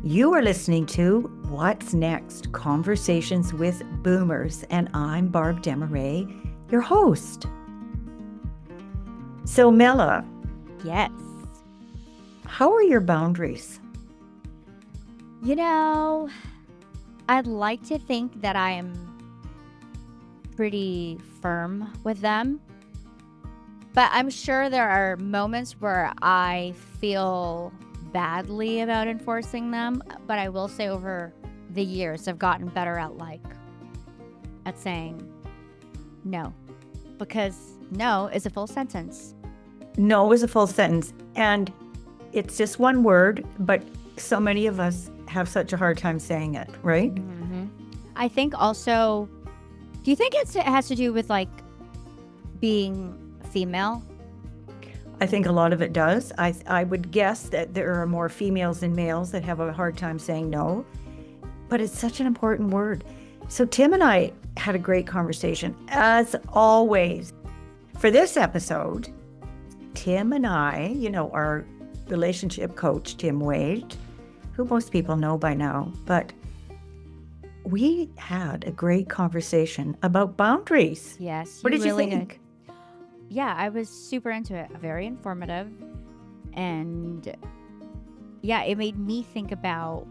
You are listening to What's Next? Conversations with Boomers, and I'm Barb Demaray, your host. So, Mela, Yes. how are your boundaries? You know, I'd like to think that I am pretty firm with them, but I'm sure there are moments where I feel badly about enforcing them. But I will say over the years, I've gotten better at saying no, because no is a full sentence. No is a full sentence, and it's just one word, but so many of us have such a hard time saying it, right? Mm-hmm. I think also, do you think it has to do with being female? I think a lot of it does. I would guess that there are more females than males that have a hard time saying no, but it's such an important word. So Tim and I had a great conversation, as always. For this episode, Tim and I, our relationship coach, Tim Wade, who most people know by now, but we had a great conversation about boundaries. Yes. What did you really think? did. Yeah, I was super into it. Very informative. And yeah, it made me think about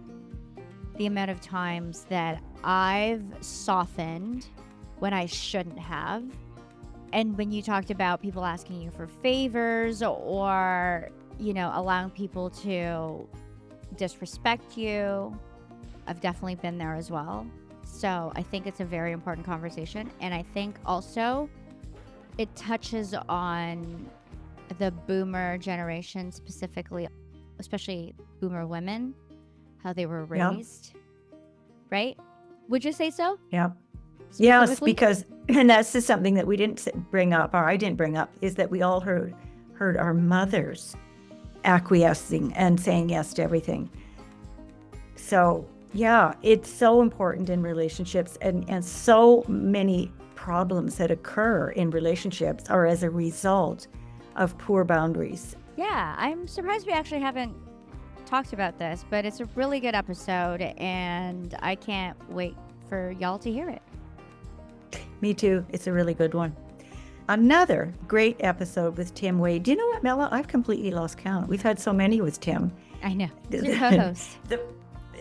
the amount of times that I've softened when I shouldn't have. And when you talked about people asking you for favors or, allowing people to disrespect you, I've definitely been there as well. So I think it's a very important conversation. And I think also it touches on the boomer generation specifically, especially boomer women, how they were raised, right? Would you say so? Yeah. Yes, because, and that's just something that we didn't bring up, or I didn't bring up, is that we all heard our mothers acquiescing and saying yes to everything. So yeah, it's so important in relationships, and so many problems that occur in relationships are as a result of poor boundaries. Yeah, I'm surprised we actually haven't talked about this, but it's a really good episode and I can't wait for y'all to hear it. Me too. It's a really good one. Another great episode with Tim Wade. Do you know what, Mela? I've completely lost count. We've had so many with Tim. I know. He's your co-host.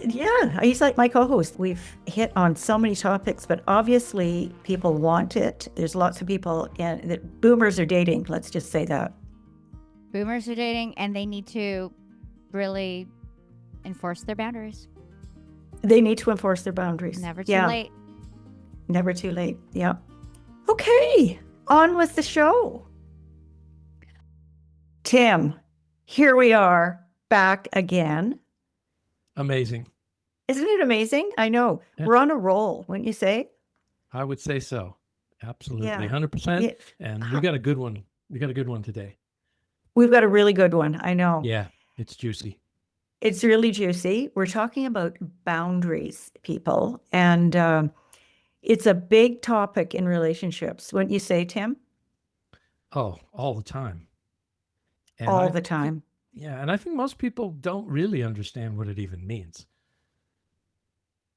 Yeah, he's like my co-host. We've hit on so many topics, but obviously people want it. There's lots of people that boomers are dating. Let's just say that. Boomers are dating and they need to really enforce their boundaries. They need to enforce their boundaries. Never too late. Never too late. Yeah. Okay, on with the show. Tim, here we are back again. Amazing. Isn't it amazing? I know. Yeah. We're on a roll, wouldn't you say? I would say so. Absolutely. Yeah. 100%. Yeah. And we got a good one. We got a good one today. We've got a really good one. I know. Yeah, it's juicy. It's really juicy. We're talking about boundaries, people. And it's a big topic in relationships, wouldn't you say, Tim? Oh, all the time. And all the time. Yeah, and I think most people don't really understand what it even means.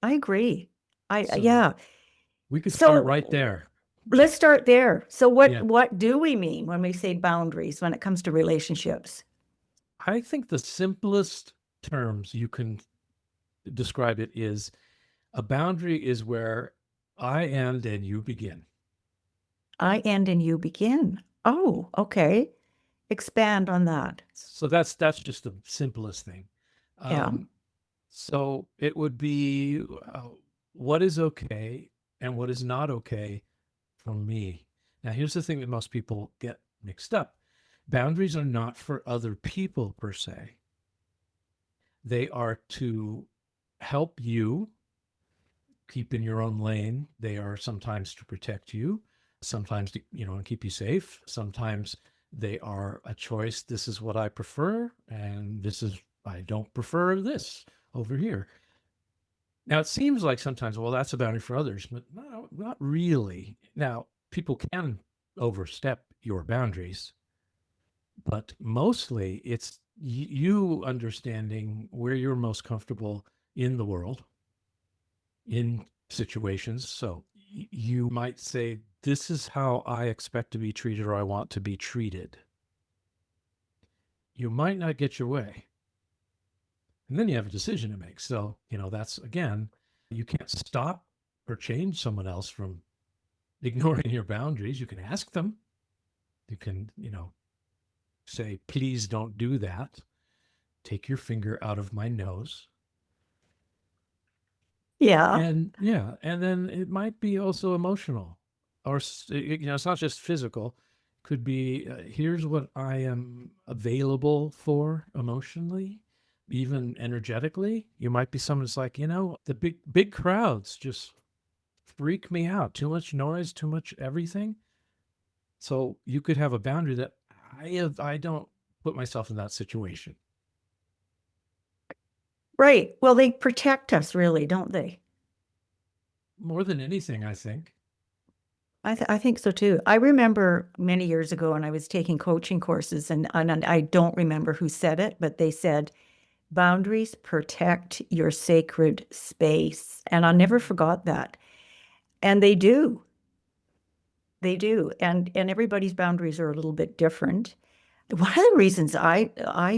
I agree. Yeah. We could start right there. Let's start there. So what do we mean when we say boundaries when it comes to relationships? I think the simplest terms you can describe it is a boundary is where I end and you begin. I end and you begin. Oh, okay. Expand on that. So that's just the simplest thing. Yeah. So it would be what is okay and what is not okay for me. Now, here's the thing that most people get mixed up. Boundaries are not for other people per se. They are to help you keep in your own lane. They are sometimes to protect you, sometimes to, keep you safe. Sometimes they are a choice. This is what I prefer, and I don't prefer this over here. Now, it seems like sometimes, well, that's a boundary for others, but no, not really. Now, people can overstep your boundaries, but mostly it's you understanding where you're most comfortable in the world, in situations. So you might say, this is how I expect to be treated or I want to be treated. You might not get your way. And then you have a decision to make. So, that's again, you can't stop or change someone else from ignoring your boundaries. You can ask them. You can, say, please don't do that. Take your finger out of my nose. Yeah. And yeah, and then it might be also emotional, or it's not just physical. Could be here's what I am available for emotionally, even energetically. You might be someone that's like, the big crowds just freak me out. Too much noise, too much everything. So you could have a boundary that I don't put myself in that situation. Right. Well, they protect us, really, don't they? More than anything, I think. I think so too. I remember many years ago when I was taking coaching courses, and I don't remember who said it, but they said, boundaries protect your sacred space. And I never forgot that. And they do. They do. And everybody's boundaries are a little bit different. One of the reasons I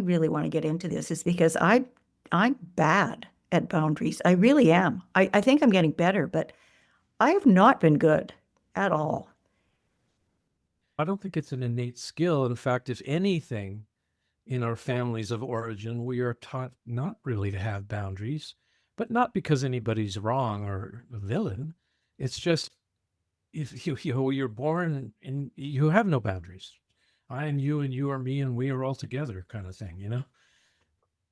really want to get into this is because I'm bad at boundaries. I really am. I think I'm getting better, but I have not been good at all. I don't think it's an innate skill. In fact, if anything, in our families of origin, we are taught not really to have boundaries, but not because anybody's wrong or a villain. It's just if you're born and you have no boundaries. I am you and you are me and we are all together kind of thing.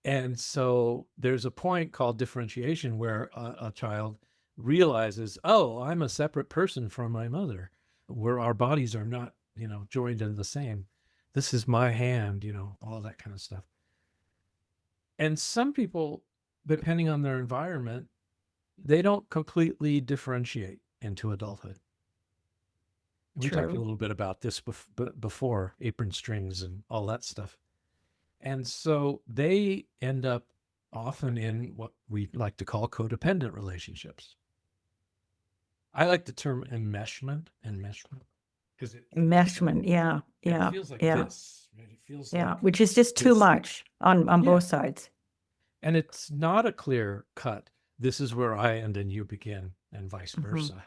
And so there's a point called differentiation where a child realizes, oh, I'm a separate person from my mother, where our bodies are not, joined in the same. This is my hand, all that kind of stuff. And some people, depending on their environment, they don't completely differentiate into adulthood. We talked a True. little bit about this before, apron strings and all that stuff. And so they end up often in what we like to call codependent relationships. I like the term enmeshment, because Enmeshment. Yeah. it Yeah. feels like Yeah. this, right? It feels Yeah. like Which is just too this. much on Yeah. both sides. And it's not a clear cut. This is where I end and you begin, and vice versa.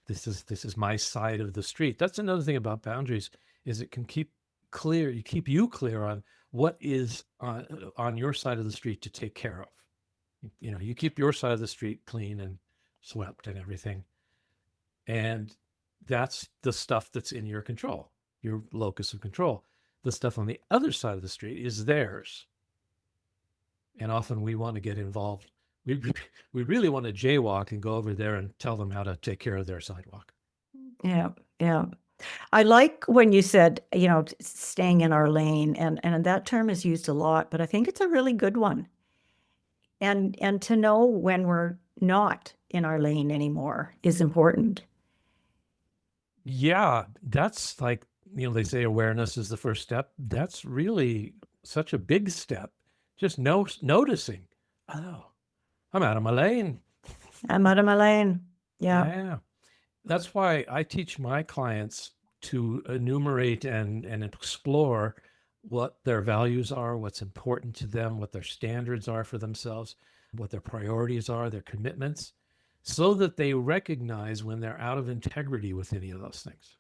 This is my side of the street. That's another thing about boundaries is it can keep you clear on what is on your side of the street to take care of. You keep your side of the street clean and swept and everything. And that's the stuff that's in your control, your locus of control. The stuff on the other side of the street is theirs. And often we want to get involved. We really want to jaywalk and go over there and tell them how to take care of their sidewalk. Yeah. Yeah. I like when you said, staying in our lane, and that term is used a lot, but I think it's a really good one. And to know when we're not in our lane anymore is important. Yeah, that's like, they say awareness is the first step. That's really such a big step. Just noticing, oh, I'm out of my lane. I'm out of my lane. Yeah. Yeah. That's why I teach my clients to enumerate and explore what their values are, what's important to them, what their standards are for themselves, what their priorities are, their commitments, so that they recognize when they're out of integrity with any of those things.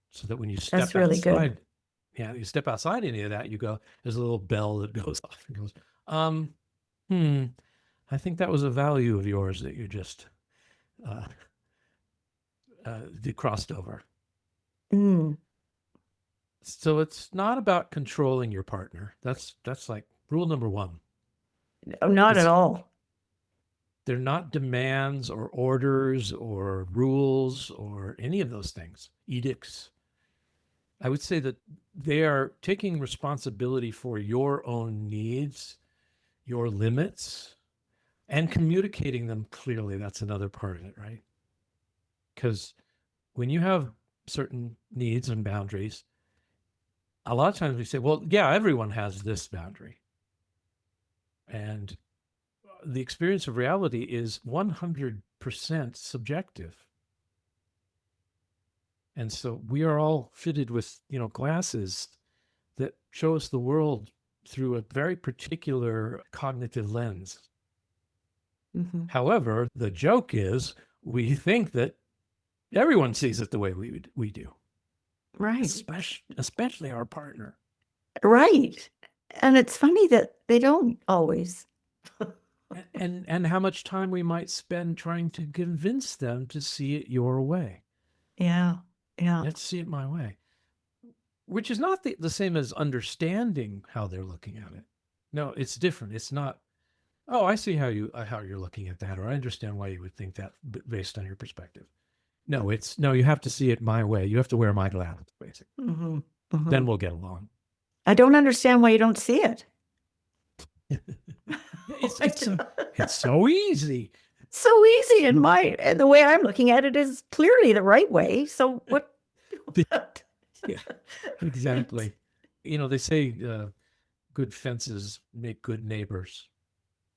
So that when you step That's really good. outside, you step outside any of that, you go, there's a little bell that goes off and goes, I think that was a value of yours that you just crossed over. Mm. So it's not about controlling your partner. That's like rule number one. Not at all. They're not demands or orders or rules or any of those things, edicts. I would say that they are taking responsibility for your own needs, your limits, and communicating them clearly. That's another part of it, right? Because when you have certain needs and boundaries, a lot of times we say, well, yeah, everyone has this boundary. And the experience of reality is 100% subjective. And so we are all fitted with, glasses that show us the world through a very particular cognitive lens. Hmm. However, the joke is we think that everyone sees it the way we do, Right. especially our partner. Right. And it's funny that they don't always. And how much time we might spend trying to convince them to see it your way. Yeah. Yeah. Let's see it my way, which is not the same as understanding how they're looking at it. No, it's different. It's not, oh, I see how you're looking at that, or I understand why you would think that based on your perspective. No, no, you have to see it my way. You have to wear my glasses, basically. Hmm. Hmm. Then we'll get along. I don't understand why you don't see it. It's so easy. So easy and the way I'm looking at it is clearly the right way. So what? Yeah, exactly. They say good fences make good neighbors.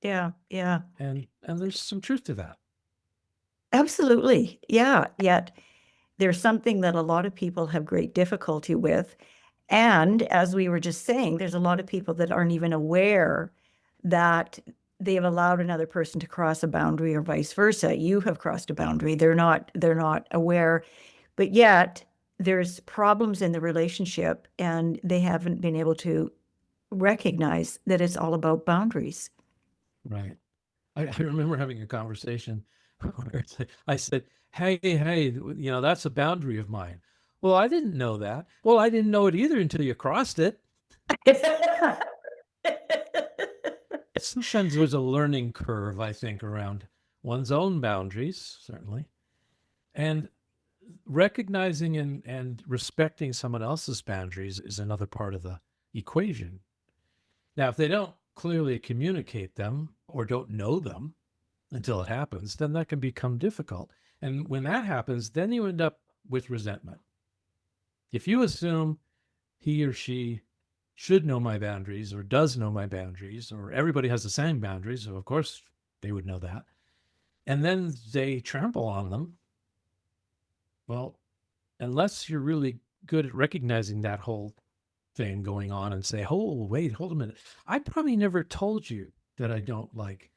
Yeah. Yeah. And there's some truth to that. Absolutely. Yeah. Yet there's something that a lot of people have great difficulty with. And as we were just saying, there's a lot of people that aren't even aware that they've allowed another person to cross a boundary or vice versa. You have crossed a boundary. They're not aware, but yet there's problems in the relationship and they haven't been able to recognize that it's all about boundaries. Right. I remember having a conversation where I said, hey, that's a boundary of mine. Well, I didn't know that. Well, I didn't know it either until you crossed it. Sometimes there's a learning curve, I think, around one's own boundaries, certainly. And recognizing and respecting someone else's boundaries is another part of the equation. Now, if they don't clearly communicate them or don't know them until it happens, then that can become difficult. And when that happens, then you end up with resentment. If you assume he or she should know my boundaries or does know my boundaries, or everybody has the same boundaries, so of course they would know that, and then they trample on them, well, unless you're really good at recognizing that whole thing going on and say, oh, wait, hold a minute. I probably never told you that I don't like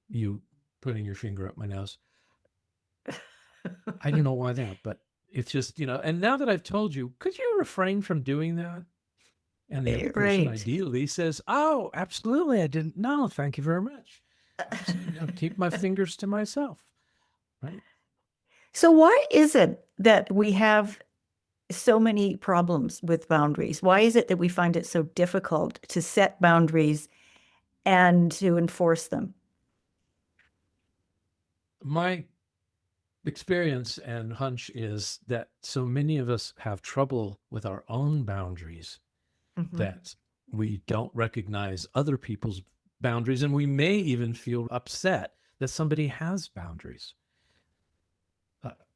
you putting your finger up my nose. I don't know why that, but it's just, and now that I've told you, could you refrain from doing that? And the other person Right. ideally says, oh, absolutely. I didn't know. Thank you very much. I'll keep my fingers to myself. Right. So why is it that we have so many problems with boundaries? Why is it that we find it so difficult to set boundaries and to enforce them? My experience and hunch is that so many of us have trouble with our own boundaries Mhm. that we don't recognize other people's boundaries, and we may even feel upset that somebody has boundaries.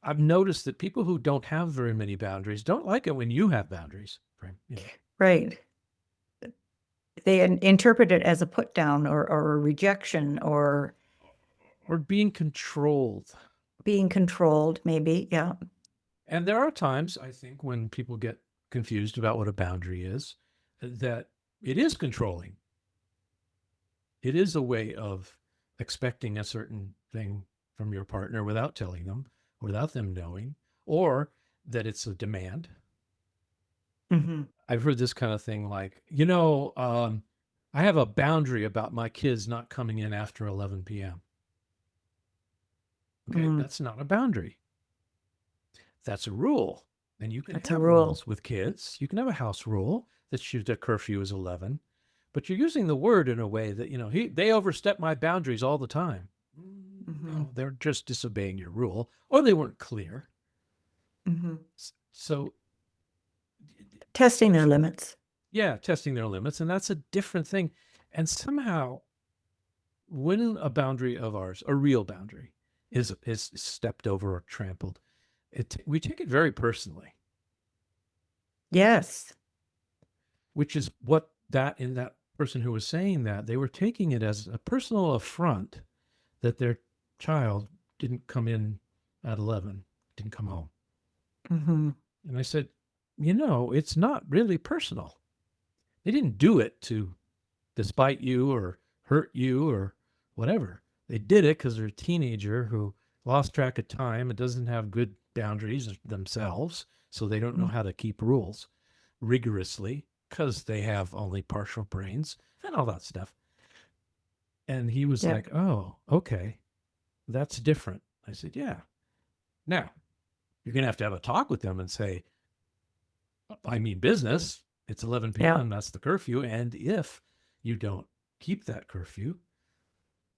I've noticed that people who don't have very many boundaries don't like it when you have boundaries. Right. They interpret it as a put down or a rejection or being controlled. being controlled, maybe. Yeah. And there are times, I think, when people get confused about what a boundary is, that it is controlling. It is a way of expecting a certain thing from your partner without telling them, without them knowing, or that it's a demand. Mm-hmm. I've heard this kind of thing like, I have a boundary about my kids not coming in after 11 p.m. Okay, that's not a boundary. That's a rule. And you can That's a have rule. rules with kids. You can have a house rule that the curfew is 11, but you're using the word in a way that, they overstep my boundaries all the time. No, they're just disobeying your rule, or they weren't clear. Mm-hmm. So Testing their limits. yeah, testing their limits. And that's a different thing. And somehow when a boundary of ours, a real boundary, is stepped over or trampled, we take it very personally. Yes. which is what that person who was saying that, they were taking it as a personal affront that their child didn't come in at 11, didn't come home. Mm-hmm. And I said, it's not really personal. They didn't do it to despite you or hurt you or whatever. They did it because they're a teenager who lost track of time and doesn't have good boundaries themselves. So they don't know how to keep rules rigorously because they have only partial brains and all that stuff. And he was Yeah. like, oh, okay, that's different. I said, yeah. Now, you're going to have a talk with them and say, I mean business. It's 11 p.m. Yeah. That's the curfew. And if you don't keep that curfew,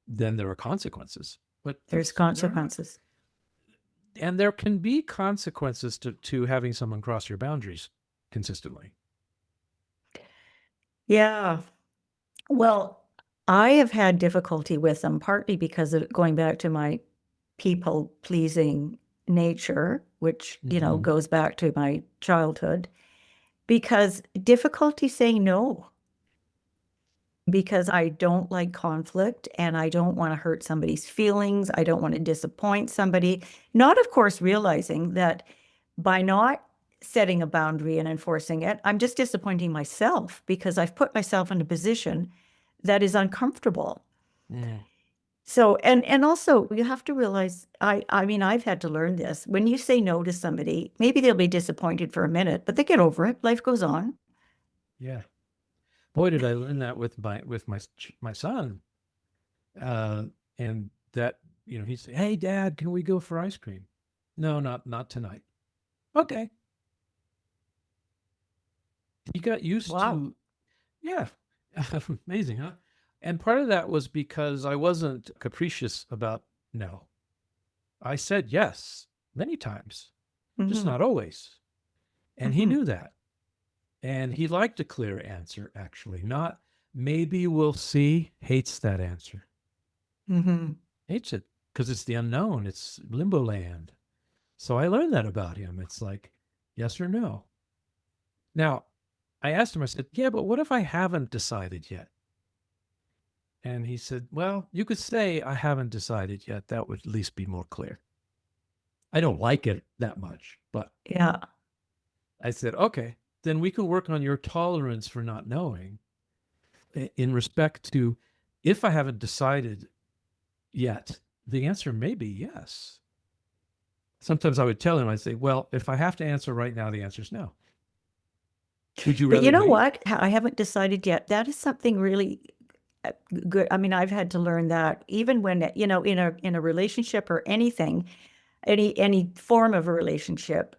then there are consequences. But There's consequences. And there can be consequences to having someone cross your boundaries consistently. Yeah. Well, I have had difficulty with them, partly because of going back to my people pleasing nature, which, Mhm. goes back to my childhood, because difficulty saying no, because I don't like conflict and I don't want to hurt somebody's feelings. I don't want to disappoint somebody. Not, of course, realizing that by not setting a boundary and enforcing it, I'm just disappointing myself because I've put myself in a position that is uncomfortable. Mm. So, and also you have to realize, I mean, I've had to learn this. When you say no to somebody, maybe they'll be disappointed for a minute, but they get over it. Life goes on. Yeah. Boy, did I learn that with my son. And that, he'd say, "Hey, Dad, can we go for ice cream?" No, not tonight. Okay. He got used Wow. to, yeah, amazing, huh? And part of that was because I wasn't capricious about no. I said yes many times, just Mm-hmm. not always. And he Mm-hmm. knew that. And he liked a clear answer, actually, not maybe we'll see. Hates that answer. Mm-hmm. Hates it because it's the unknown. It's limbo land. So I learned that about him. It's like, yes or no. Now, I asked him, I said, yeah, but what if I haven't decided yet? And he said, well, you could say I haven't decided yet. That would at least be more clear. I don't like it that much, but Yeah. I said, okay, then we can work on your tolerance for not knowing in respect to if I haven't decided yet, the answer may be yes. Sometimes I would tell him, I'd say, well, if I have to answer right now, the answer is no. Would you But rather you know wait? what? I haven't decided yet. That is something really good. I mean, I've had to learn that even when, in a relationship or anything, any form of a relationship,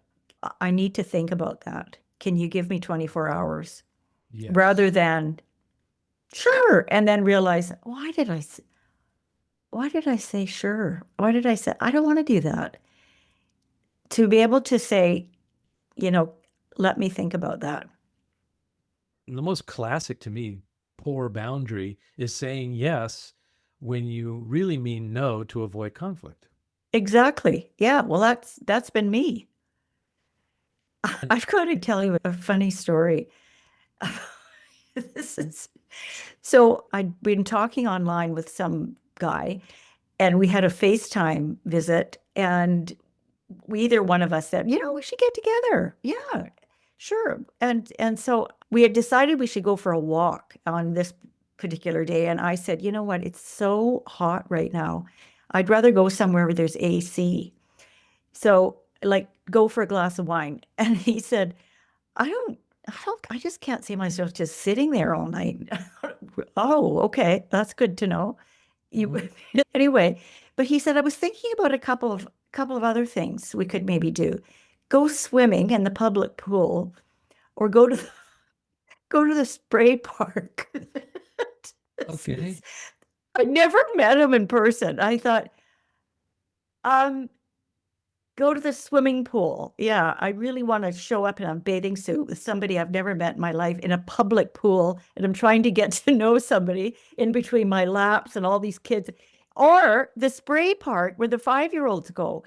I need to think about that. Can you give me 24 hours? Yes. Rather than sure, and then realize, why did I say sure? Why did I say I don't want to do that? To be able to say, let me think about that. And the most classic to me, poor boundary, is saying yes when you really mean no to avoid conflict. Exactly. Yeah. Well, that's been me. I've got to tell you a funny story. This is so I'd been talking online with some guy, and we had a FaceTime visit, and either one of us said, we should get together. Yeah, sure. And so we had decided we should go for a walk on this particular day. And I said, you know what? It's so hot right now. I'd rather go somewhere where there's AC. So like go for a glass of wine. And he said, I just can't see myself just sitting there all night. Oh, okay. That's good to know. You anyway, but he said I was thinking about a couple of other things we could maybe do. Go swimming in the public pool or go to the spray park. Okay. I never met him in person. I thought, go to the swimming pool. Yeah, I really want to show up in a bathing suit with somebody I've never met in my life in a public pool, and I'm trying to get to know somebody in between my laps and all these kids, or the spray park where the 5-year-olds go.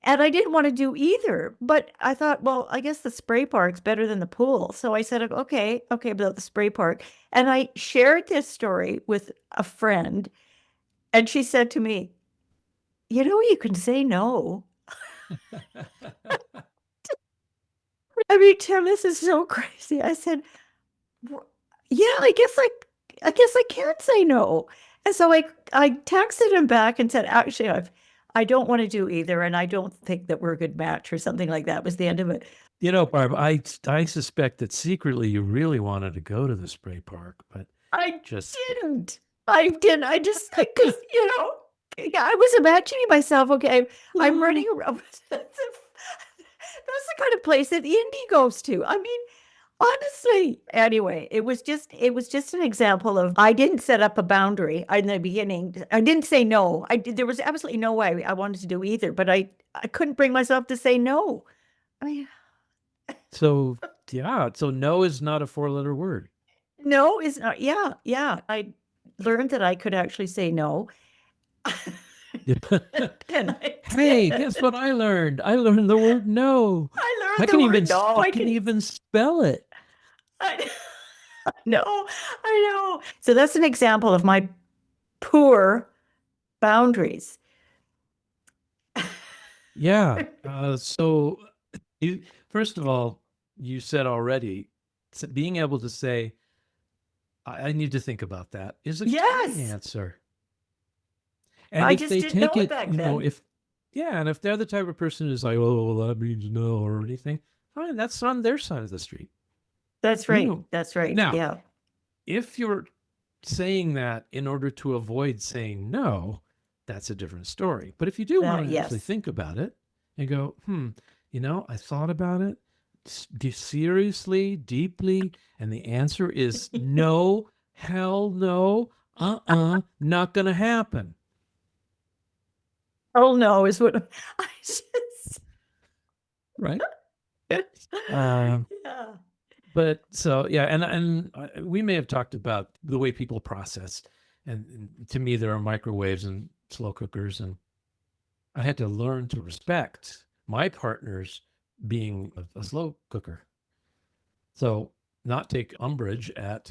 And I didn't want to do either, but I thought, well, I guess the spray park's better than the pool. So I said, okay, about the spray park. And I shared this story with a friend, and she said to me, you can say no. I mean, Tim, this is so crazy. I said, yeah, I guess I can say no. And so I texted him back and said, actually, I don't want to do either, and I don't think that we're a good match or something like that was the end of it. Barb, I suspect that secretly you really wanted to go to the spray park, but I just didn't. I didn't. I just because yeah, I was imagining myself. Okay, I'm running around. That's the kind of place that Indy goes to. I mean, honestly. Anyway, it was just an example of I didn't set up a boundary in the beginning. I didn't say no. There was absolutely no way I wanted to do either, but I couldn't bring myself to say no. I mean, so yeah. So no is not a 4-letter word. no is not. Yeah, yeah. I learned that I could actually say no. And I Hey, did. guess what I learned? I learned the word no. I I learned can the even word no. I can even spell it. I know. I know. So that's an example of my poor boundaries. Yeah. So first of all, you said already, being able to say, I need to think about that is a great Yes. answer. And I if just they didn't know take it it, back then. and if they're the type of person who's like, oh, well, that means no or anything, fine, that's on their side of the street. That's You right. know, That's right. now, Yeah. if you're saying that in order to avoid saying no, that's a different story. But if you do want to actually Yes. think about it and go, I thought about it seriously, deeply, and the answer is no, hell no, not going to happen. Oh no, is what I just. Right? Um, Yeah. but so yeah, and we may have talked about the way people process, and to me there are microwaves and slow cookers, and I had to learn to respect my partner's being a slow cooker. So not take umbrage at,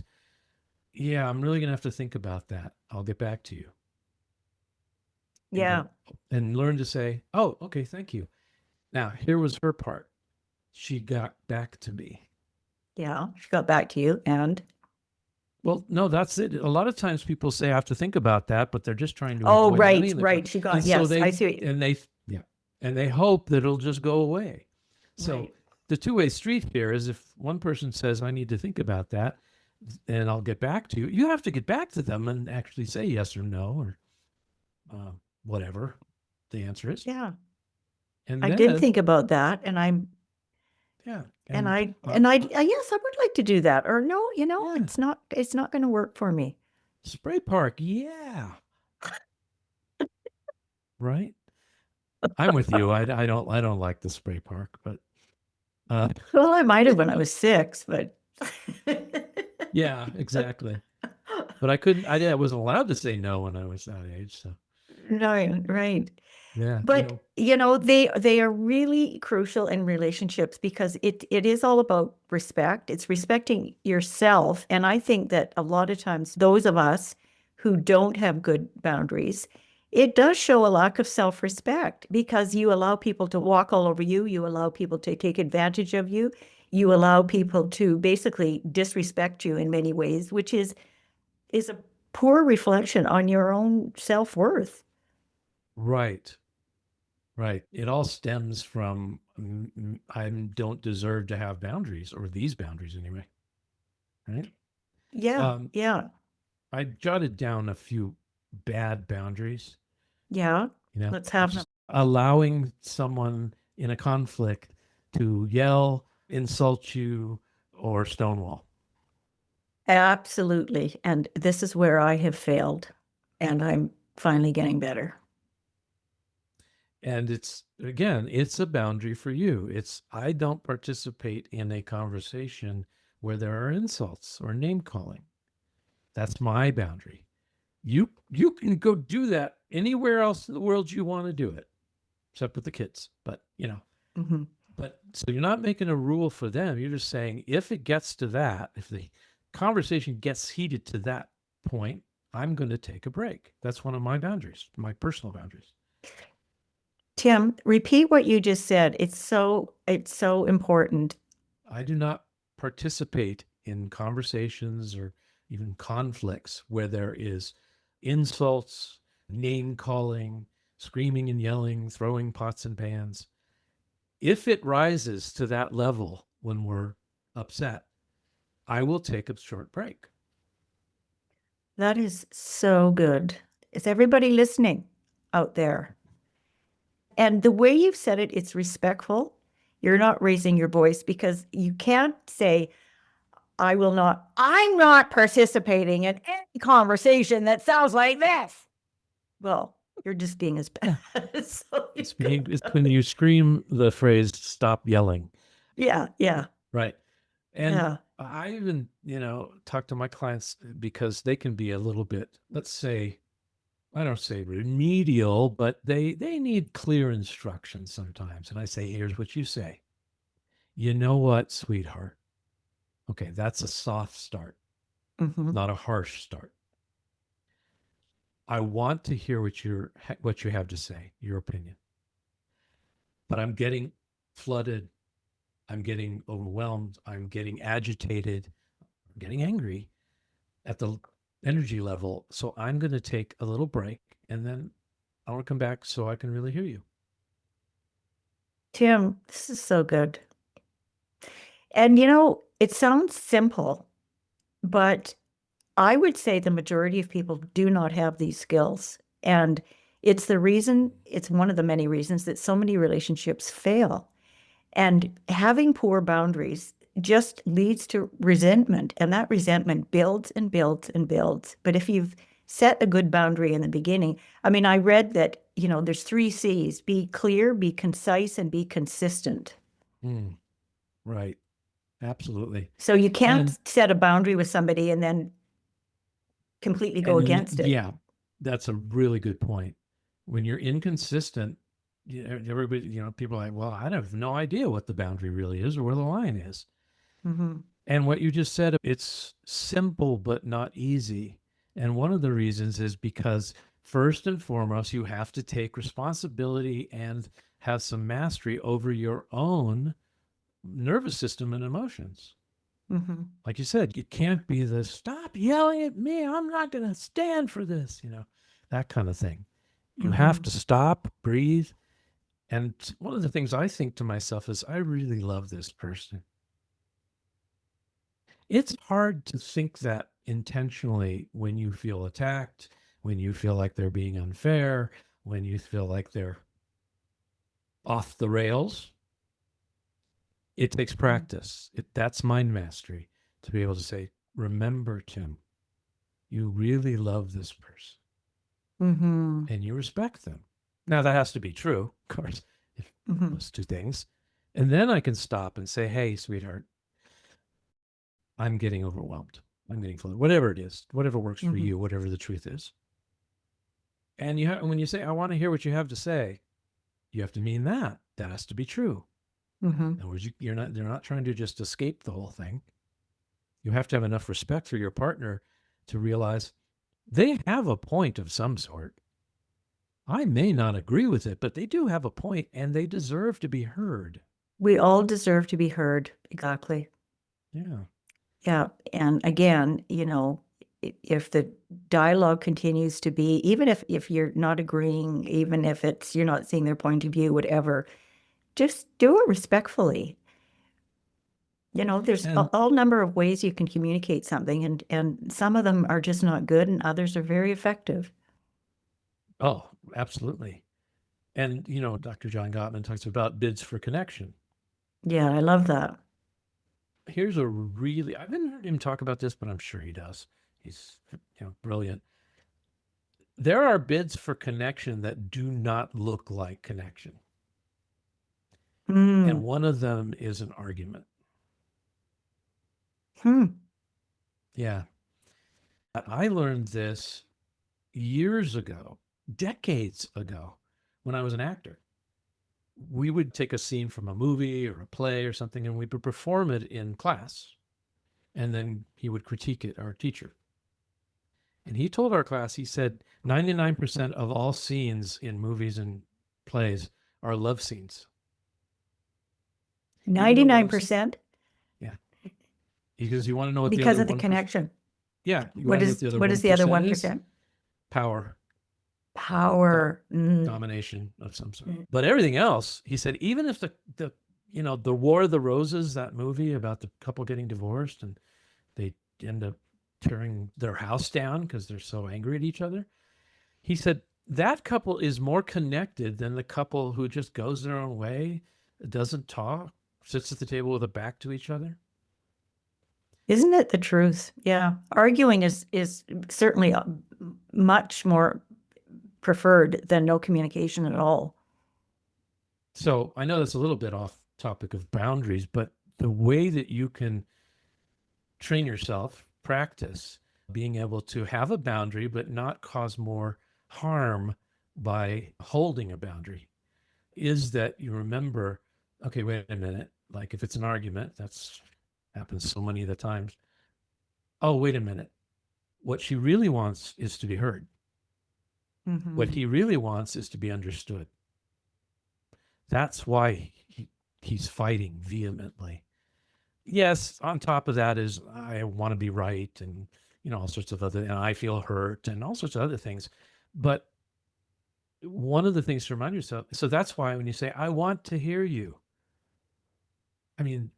yeah, I'm really gonna have to think about that. I'll get back to you. And Yeah. go and learn to say, oh, okay, thank you. Now here was her part. She got back to me. Yeah. She got back to you and Well, no, that's it. A lot of times people say I have to think about that, but they're just trying to oh avoid right, having the right. She and got so yes, I they see. and they yeah, and they hope that it'll just go away. So Right. the two-way street here is if one person says I need to think about that, and I'll get back to you. You have to get back to them and actually say yes or no or whatever the answer is, Yeah. and I did then think about that, and yeah, and and I and I yes, I would like to do that. Or no, yeah, it's not going to work for me. spray park, yeah, right. I'm with you. I don't like the spray park, but uh, Well, I might have when I was 6, but yeah, exactly. But I couldn't. I wasn't allowed to say no when I was that age. So right, right. yeah, But they are really crucial in relationships because it is all about respect. It's respecting yourself. And I think that a lot of times those of us who don't have good boundaries, it does show a lack of self-respect because you allow people to walk all over you, you allow people to take advantage of you, you allow people to basically disrespect you in many ways, which is a poor reflection on your own self-worth. right, right. It all stems from I don't deserve to have boundaries or these boundaries anyway. Right. Yeah, Um, yeah, I jotted down a few bad boundaries. yeah. Let's have them. Just allowing someone in a conflict to yell, insult you, or stonewall. Absolutely. And this is where I have failed, and I'm finally getting better. And it's a boundary for you. It's I don't participate in a conversation where there are insults or name calling. That's my boundary. You can go do that anywhere else in the world you want to do it. except with the kids. But, Hmm. but so you're not making a rule for them. You're just saying if it gets to that, if the conversation gets heated to that point, I'm going to take a break. That's one of my boundaries, my personal boundaries. Tim, repeat what you just said. It's so important. I do not participate in conversations or even conflicts where there is insults, name calling, screaming and yelling, throwing pots and pans. If it rises to that level when we're upset, I will take a short break. That is so good. Is everybody listening out there? And the way you've said it, it's respectful. You're not raising your voice because you can't say, I'm not participating in any conversation that sounds like this. Well, you're just being as bad. So It's when you scream the phrase "stop yelling." yeah, yeah, Right. And yeah. I even, talk to my clients because they can be a little bit, let's say, I don't say remedial, but they need clear instructions sometimes. And I say, here's what you say. You know what, sweetheart? Okay, that's a soft start, Hmm. not a harsh start. I want to hear what you have to say, your opinion. But I'm getting flooded. I'm getting overwhelmed. I'm getting agitated. I'm getting angry at the energy level. So I'm going to take a little break and then I want to come back so I can really hear you. Tim, this is so good. And it sounds simple, but I would say the majority of people do not have these skills. And it's one of the many reasons that so many relationships fail. And having poor boundaries just leads to resentment, and that resentment builds and builds and builds. But if you've set a good boundary in the beginning, I mean, I read that, there's 3 C's: be clear, be concise, and be consistent. Mm, right. Absolutely. So you can't And set a boundary with somebody and then completely go against it. yeah, that's a really good point. When you're inconsistent, everybody, people are like, well, I have no idea what the boundary really is or where the line is. Mm-hmm. And what you just said, it's simple but not easy. And one of the reasons is because first and foremost, you have to take responsibility and have some mastery over your own nervous system and emotions. Mm-hmm. Like you said, it can't be the stop yelling at me. I'm not going to stand for this, that kind of thing. You have Mm-hmm. to stop, breathe. And one of the things I think to myself is, I really love this person. It's hard to think that intentionally when you feel attacked, when you feel like they're being unfair, when you feel like they're off the rails. It takes practice. That's mind mastery to be able to say, remember, Tim, you really love this person Mm-hmm. and you respect them. Now, that has to be true, of course, if Mm-hmm. those two things. And then I can stop and say, hey, sweetheart, I'm getting overwhelmed. I'm getting flooded. Whatever it is, whatever works for Mm-hmm. you, whatever the truth is. And when you say, I want to hear what you have to say, you have to mean that. That has to be true. Mm-hmm. In other words, they're not trying to just escape the whole thing. You have to have enough respect for your partner to realize they have a point of some sort. I may not agree with it, but they do have a point and they deserve to be heard. We all deserve to be heard. Exactly. Yeah. Yeah. And again, if the dialogue continues to be, even if you're not agreeing, even if you're not seeing their point of view, whatever, just do it respectfully. There's And all number of ways you can communicate something, and some of them are just not good, and others are very effective. oh, absolutely. And, Dr. John Gottman talks about bids for connection. Yeah, I love that. Here's I haven't heard him talk about this, but I'm sure he does. He's, brilliant. There are bids for connection that do not look like connection. And Mm. one of them is an argument. Hmm. Yeah. I learned this years ago, decades ago, when I was an actor. we would take a scene from a movie or a play or something, and we would perform it in class. And then he would critique it, our teacher. And he told our class, he said, 99% of all scenes in movies and plays are love scenes. You know what love scenes- 99% Yeah. Because you want to know what the because other of the 1%. connection. Yeah. You What want to know is what the other 1% is? 1%? Power, Power. domination of some sort. But everything else, he said, even if the the War of the Roses, that movie about the couple getting divorced and they end up tearing their house down because they're so angry at each other. He said that couple is more connected than the couple who just goes their own way, doesn't talk, sits at the table with a back to each other. Isn't it the truth? Yeah. Arguing is certainly much more preferred than no communication at all. So I know that's a little bit off topic of boundaries, but the way that you can train yourself, practice being able to have a boundary, but not cause more harm by holding a boundary is that you remember, okay, wait a minute. Like if it's an argument, that's happens so many of the times. Oh, wait a minute. What she really wants is to be heard. Mhm. What he really wants is to be understood. That's why he's fighting vehemently. Yes, on top of that is I want to be right and all sorts of other, and I feel hurt and all sorts of other things. But one of the things to remind yourself, so that's why when you say, I want to hear you, I mean,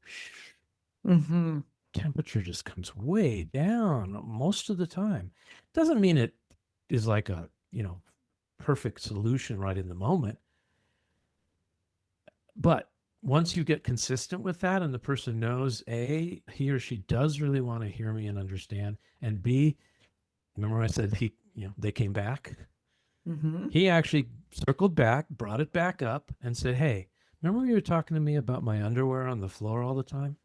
Mhm. temperature just comes way down most of the time. Doesn't mean it is like a, perfect solution right in the moment. But once you get consistent with that and the person knows, A, he or she does really want to hear me and understand, and B, remember I said they came back? Mhm. He actually circled back, brought it back up and said, hey, remember when you were talking to me about my underwear on the floor all the time?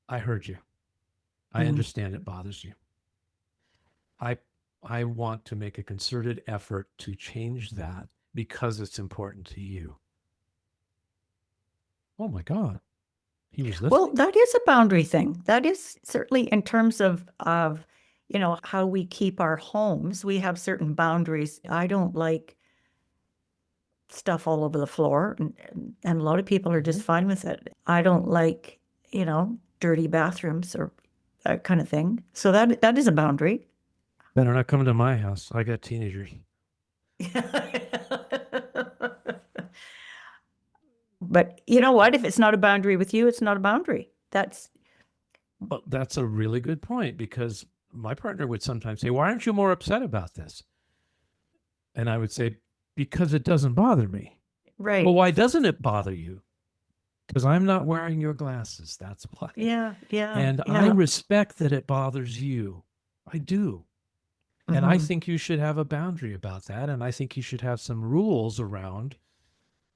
I heard you. I understand it bothers you. I want to make a concerted effort to change that because it's important to you. Oh my God. He was listening. Well, that is a boundary thing. That is certainly in terms of how we keep our homes. We have certain boundaries. I don't like stuff all over the floor, and a lot of people are just fine with it. I don't like, dirty bathrooms or that kind of thing. So that is a boundary. Better not come to my house. I got teenagers. But you know what? If it's not a boundary with you, it's not a boundary. Well, that's a really good point because my partner would sometimes say, why aren't you more upset about this? And I would say, because it doesn't bother me. right. Well, why doesn't it bother you? Because I'm not wearing your glasses. That's why. Yeah. And I respect that it bothers you. I do. And I think you should have a boundary about that. And I think you should have some rules around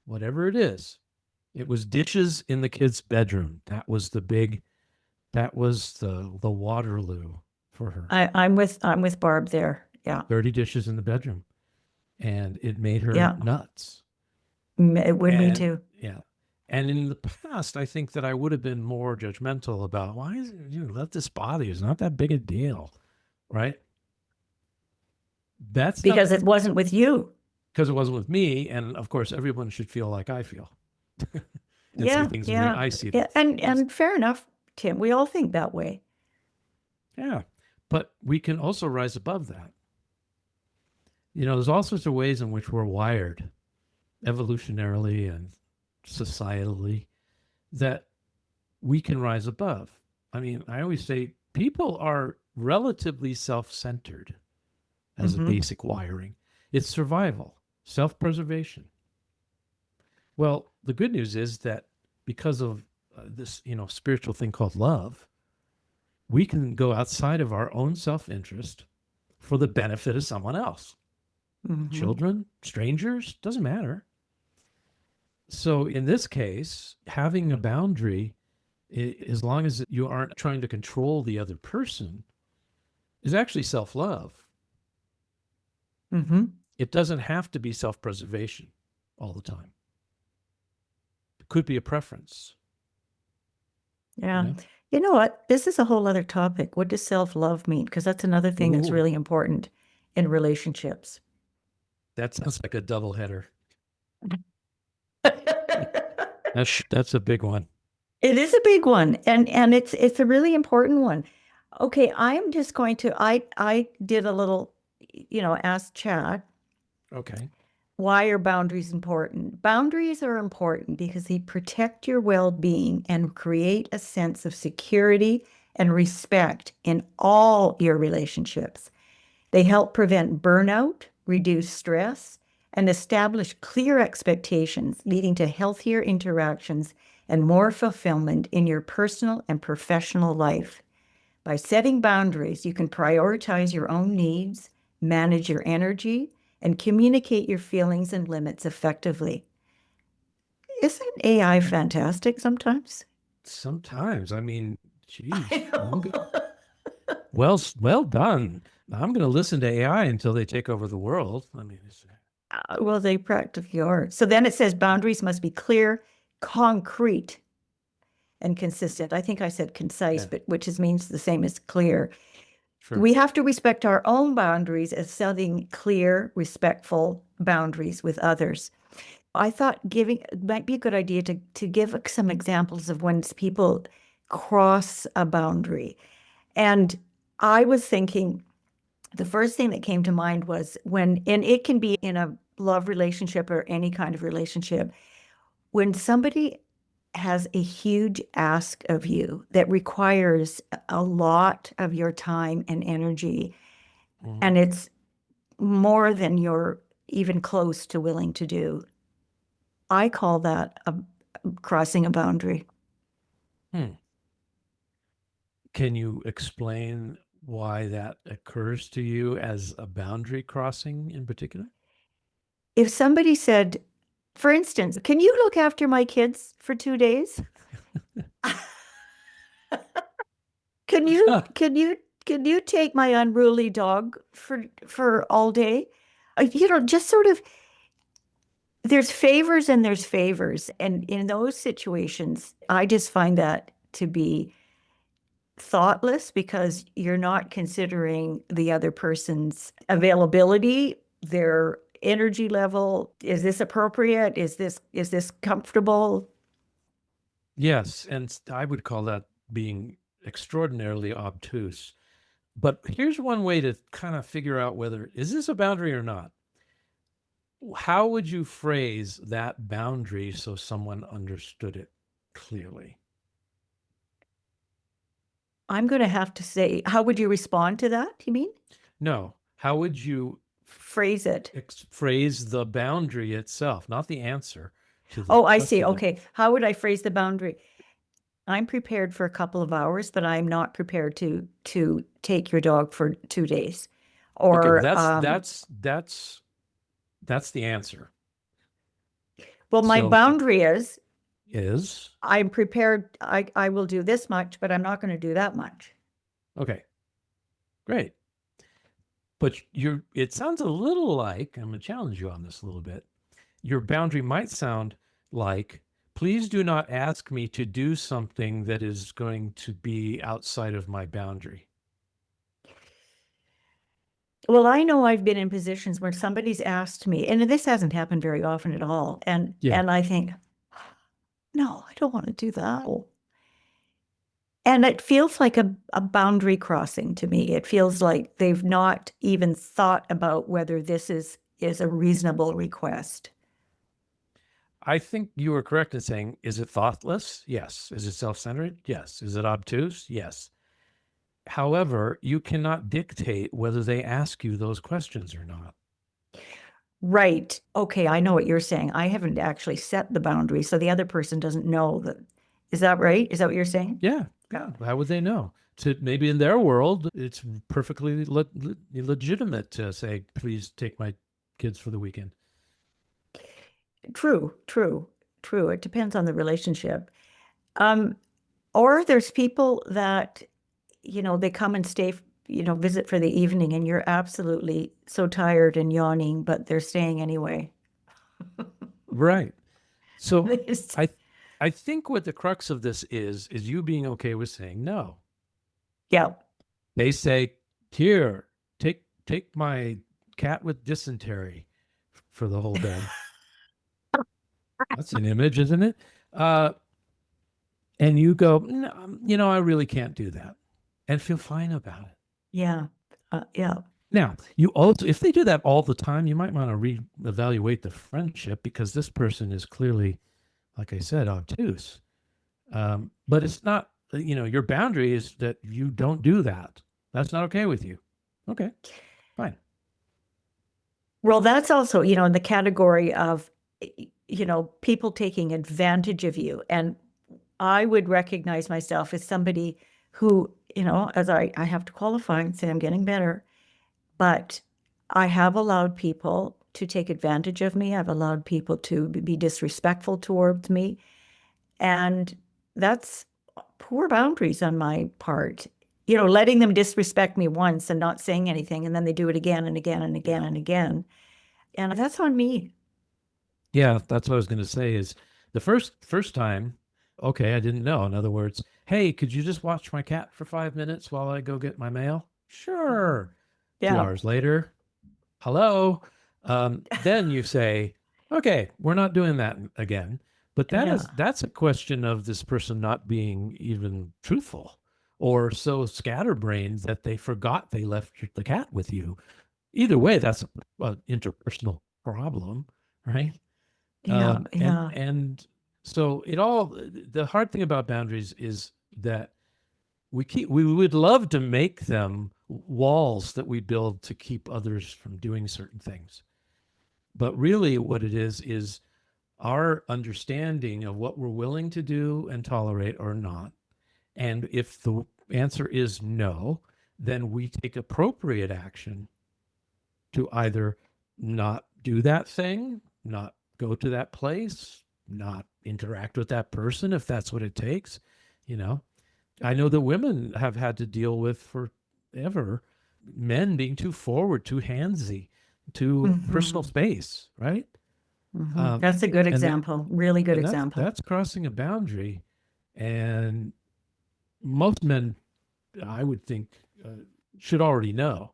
whatever it is. It was dishes in the kids' bedroom. That was the Waterloo for her. I'm with Barb there. Yeah. 30 dishes in the bedroom. And it made her nuts. It would me too. Yeah. And in the past, I think that I would have been more judgmental about why is it, let this bother you? It's not that big a deal. Right? That's because it wasn't with you. Because it wasn't with me. And of course, everyone should feel like I feel. And see things the way I see them. And fair enough, Tim. We all think that way. Yeah. But we can also rise above that. There's all sorts of ways in which we're wired evolutionarily and societally that we can rise above. I mean, I always say people are relatively self-centered as a basic wiring. It's survival, self-preservation. Well, the good news is that because of this, spiritual thing called love, we can go outside of our own self-interest for the benefit of someone else. Children, strangers, doesn't matter. So in this case, having a boundary, as long as you aren't trying to control the other person, is actually self-love. It doesn't have to be self-preservation all the time. could be a preference. Yeah. You know? You know what? This is a whole other topic. What does self-love mean? Because that's another thing that's Ooh, really important in relationships. that sounds like a double header. It That's a big one. is a big one, and it's a really important one. Okay, I'm just going to I did a little, ask chat, Okay. why are boundaries important? Boundaries are important because they protect your well-being and create a sense of security and respect in all your relationships. They help prevent burnout, reduce stress, and establish clear expectations, leading to healthier interactions and more fulfillment in your personal and professional life. By setting boundaries, you can prioritize your own needs, manage your energy, and communicate your feelings and limits effectively. Isn't AI fantastic sometimes? Sometimes, I mean, geez, I know. well done. I'm going to listen to AI until they take over the world. I mean, Well, they practically are. So then it says boundaries must be clear, concrete, and consistent. I think I said concise, yeah, but which means the same as clear. sure. We have to respect our own boundaries as setting clear, respectful boundaries with others. I thought giving it might be a good idea to give some examples of when people cross a boundary. And I was thinking the first thing that came to mind was when, and it can be in a love relationship or any kind of relationship, when somebody has a huge ask of you that requires a lot of your time and energy, Mhm. and it's more than you're even close to willing to do. I call that crossing a boundary. Hmm. Can you explain why that occurs to you as a boundary crossing in particular? If somebody said, for instance, can you look after my kids for 2 days? Can you can you can you take my unruly dog for all day? Just sort of there's favors and there's favors. And in those situations, I just find that to be thoughtless because you're not considering the other person's availability, their energy level. Is this appropriate? Is this comfortable? Yes, and I would call that being extraordinarily obtuse. But here's one way to kind of figure out whether is this a boundary or not. How would you phrase that boundary so someone understood it clearly? I'm going to have to say, how would you respond to that? You mean? No, how would you Phrase it. phrase the boundary itself, not the answer to the Oh, I see. question? Okay. How would I phrase the boundary? I'm prepared for a couple of hours, but I'm not prepared to take your dog for 2 days. Okay, Or that's the answer. well, my So boundary is is I'm prepared. I will do this much, but I'm not going to do that much. okay, great. But it sounds a little like, I'm going to challenge you on this a little bit. Your boundary might sound like, please do not ask me to do something that is going to be outside of my boundary. Well, I know I've been in positions where somebody's asked me, and this hasn't happened very often at all. And Yeah. and I think, no, I don't want to do that. And it feels like a boundary crossing to me. It feels like they've not even thought about whether this is a reasonable request. I think you were correct in saying, is it thoughtless? Yes. Is it self-centered? Yes. Is it obtuse? Yes. However, you cannot dictate whether they ask you those questions or not. Right. Okay, I know what you're saying. I haven't actually set the boundary, so the other person doesn't know that. Is that right? Is that what you're saying? Yeah. Yeah. How would they know? Maybe in their world, it's perfectly legitimate to say, please take my kids for the weekend. True, true, true. It depends on the relationship. Um, or there's people that, they come and stay, visit for the evening and you're absolutely so tired and yawning, but they're staying anyway. Right. So It's- I I think what the crux of this is you being okay with saying no. Yeah. They say, here, take my cat with dysentery for the whole day. That's an image, isn't it? And you go, no, I really can't do that, and feel fine about it. Yeah. Yeah. Now, you also, if they do that all the time, you might want to reevaluate the friendship, because this person is clearly, like I said, obtuse. But it's not, your boundary is that you don't do that. That's not okay with you. Okay, fine. Well, that's also, in the category of, people taking advantage of you. And I would recognize myself as somebody who, as I have to qualify and say I'm getting better, but I have allowed people to take advantage of me. I've allowed people to be disrespectful towards me. And that's poor boundaries on my part. Letting them disrespect me once and not saying anything, and then they do it again and again and again and again. And that's on me. Yeah, that's what I was going to say is the first time, okay, I didn't know. In other words, hey, could you just watch my cat for 5 minutes while I go get my mail? Sure. 2 Yeah. hours later, hello. Then you say, okay, we're not doing that again. But that's a question of this person not being even truthful, or so scatterbrained that they forgot they left the cat with you. Either way, that's an interpersonal problem, right? Yeah. Yeah. And so the hard thing about boundaries is that we would love to make them walls that we build to keep others from doing certain things. But really what it is our understanding of what we're willing to do and tolerate or not. And if the answer is no, then we take appropriate action to either not do that thing, not go to that place, not interact with that person if that's what it takes. I know that women have had to deal with forever men being too forward, too handsy, too personal space, right? That's a good and that- example. Really good and example. that's crossing a boundary. And most men, I would think, should already know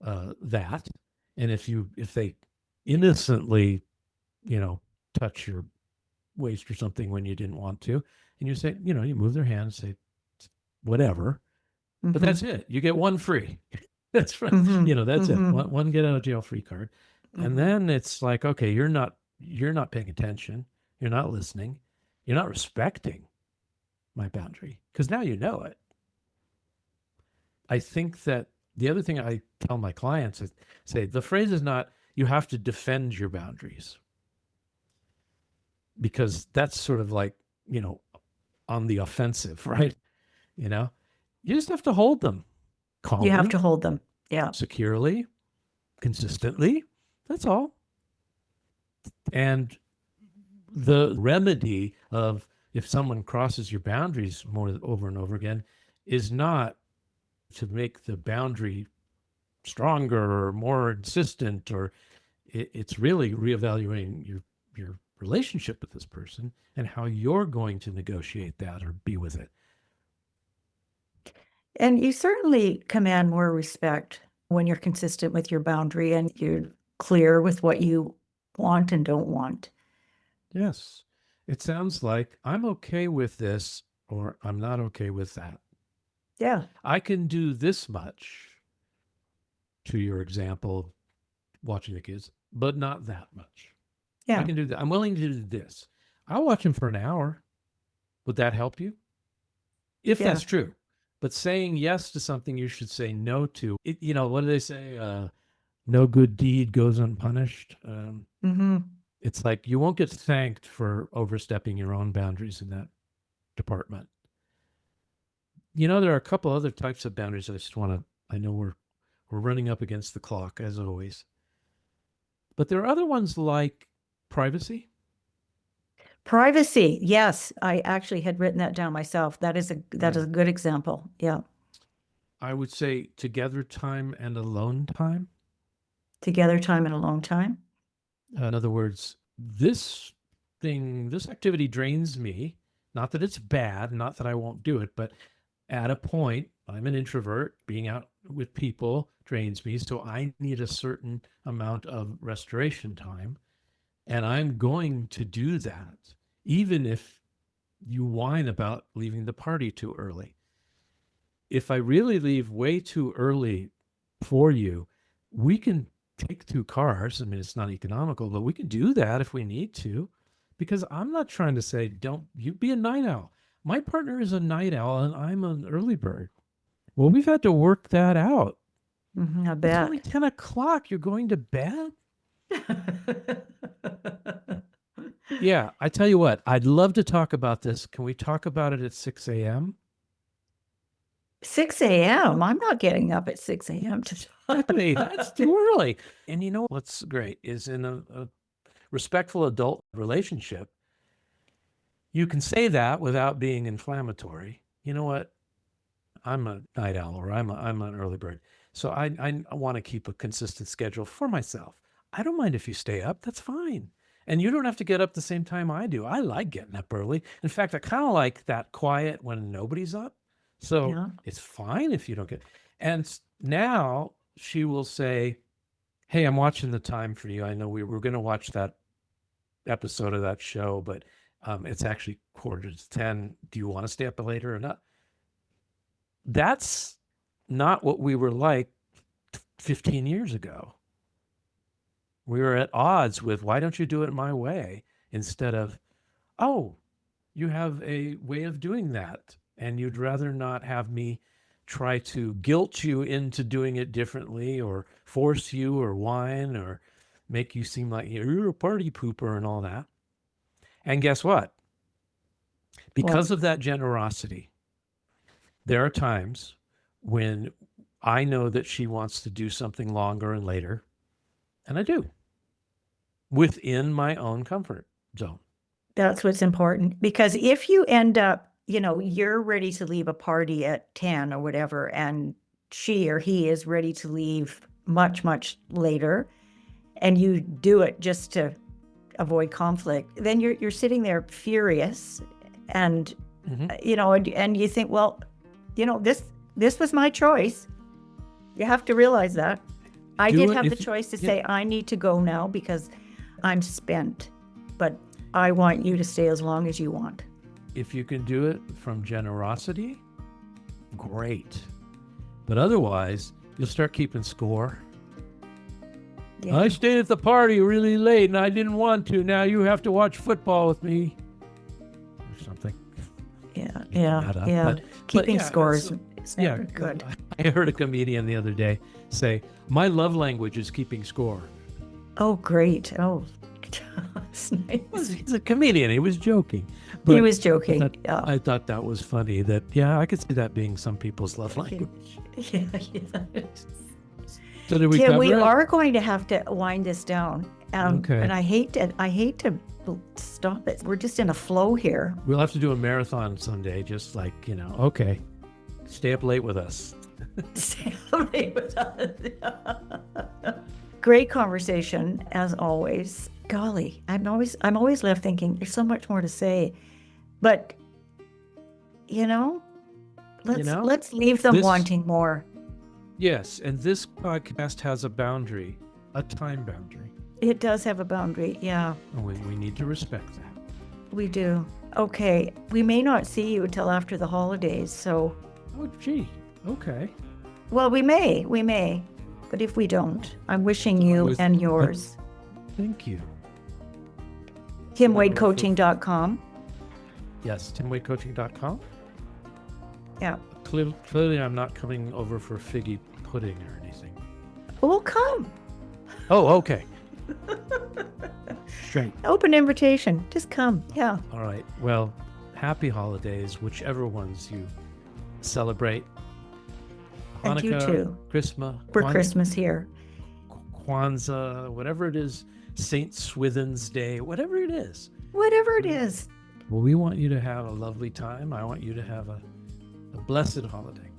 that. And if they innocently, touch your waist or something when you didn't want to, and you say, you move their hand and say, whatever, but that's it. You get one free. That's right. That's it. One get out of jail free card. And then it's like, okay, you're not paying attention. You're not listening. You're not respecting my boundary, because now you know it. I think that the other thing I tell my clients is, say, the phrase is not, you have to defend your boundaries, because that's sort of like, on the offensive, right? You just have to hold them calmly. You have to hold them. Yeah. Securely, consistently. That's all. And the remedy of, if someone crosses your boundaries more over and over again, is not to make the boundary stronger or more insistent, or it's really reevaluating your relationship with this person and how you're going to negotiate that or be with it. And you certainly command more respect when you're consistent with your boundary and you're clear with what you want and don't want. Yes. It sounds like I'm okay with this, or I'm not okay with that. Yeah. I can do this much, to your example, watching the kids, but not that much. Yeah. I can do that. I'm willing to do this. I'll watch them for an hour. Would that help you? If that's true. But saying yes to something you should say no to, what do they say? No good deed goes unpunished. It's like you won't get thanked for overstepping your own boundaries in that department. There are a couple other types of boundaries I know we're running up against the clock, as always. But there are other ones like privacy. Privacy. Yes. I actually had written that down myself. That is a good example. Yeah. I would say together time and alone time. Together time and alone time. In other words, this activity drains me, Not that it's bad, not that I won't do it, but at a point, I'm an introvert. Being out with people drains me. So I need a certain amount of restoration time. And I'm going to do that, even if you whine about leaving the party too early. If I really leave way too early for you, we can take 2 cars. I mean, it's not economical, but we can do that if we need to, because I'm not trying to say, don't you be a night owl. My partner is a night owl and I'm an early bird. Well, we've had to work that out. I It's bet. only 10 o'clock. You're going to bed? Yeah, I tell you what, I'd love to talk about this. Can we talk about it at 6 a.m.? 6 a.m. I'm not getting up at 6 a.m. to talk. Hey, that's too early. And you know what's great is in a respectful adult relationship, you can say that without being inflammatory. You know what? I'm a night owl or I'm an early bird. So I want to keep a consistent schedule for myself. I don't mind if you stay up. That's fine. And you don't have to get up the same time I do. I like getting up early. In fact, I kind of like that quiet when nobody's up. So Yeah. it's fine if you don't get. And now she will say, "Hey, I'm watching the time for you. I know we were going to watch that episode of that show, but it's actually 9:45. Do you want to stay up later or not?" That's not what we were like 15 years ago. We were at odds with, why don't you do it my way? Instead of, oh, you have a way of doing that. And you'd rather not have me try to guilt you into doing it differently or force you or whine or make you seem like you're a party pooper and all that. And guess what? Because of that generosity, there are times when I know that she wants to do something longer and later, and I do, within my own comfort zone. That's what's important. Because if you end up, you're ready to leave a party at 10 or whatever, and she or he is ready to leave much, much later, and you do it just to avoid conflict, then you're sitting there furious and, and you think, well, this was my choice. You have to realize that. I did have the choice to say, I need to go now because I'm spent, but I want you to stay as long as you want. If you can do it from generosity, great. But otherwise, you'll start keeping score. Yeah. I stayed at the party really late and I didn't want to. Now you have to watch football with me. Or something. Yeah. Keeping score is never good. I heard a comedian the other day say, my love language is keeping score. Oh, great. Oh, that's nice. He's a comedian. He was joking. He was joking. I thought that was funny. That, I could see that being some people's love language. Yeah. So did we Tim, cover we it? are going to have to wind this down. Okay. And I hate to stop it. We're just in a flow here. We'll have to do a marathon someday, just like, okay, stay up late with us. Stay late with us. Great conversation, as always. Golly, I'm always left thinking there's so much more to say. But, let's leave them wanting more. Yes, and this podcast has a boundary, a time boundary. It does have a boundary, yeah. And we need to respect that. We do. Okay, we may not see you until after the holidays, so... Oh, gee, okay. Well, we may. But if we don't, I'm wishing you and yours. Thank you. TimWadeCoaching.com. Yes, TimWadeCoaching.com. Yeah. Clearly, I'm not coming over for figgy pudding or anything. Well, come. Oh, okay. Straight. Open invitation. Just come. Yeah. All right. Well, happy holidays, whichever ones you celebrate. And Hanukkah, you too. Christmas. We're Christmas here. Kwanzaa, whatever it is, St. Swithin's Day, whatever it is. Whatever it is. Well, we want you to have a lovely time. I want you to have a blessed holiday.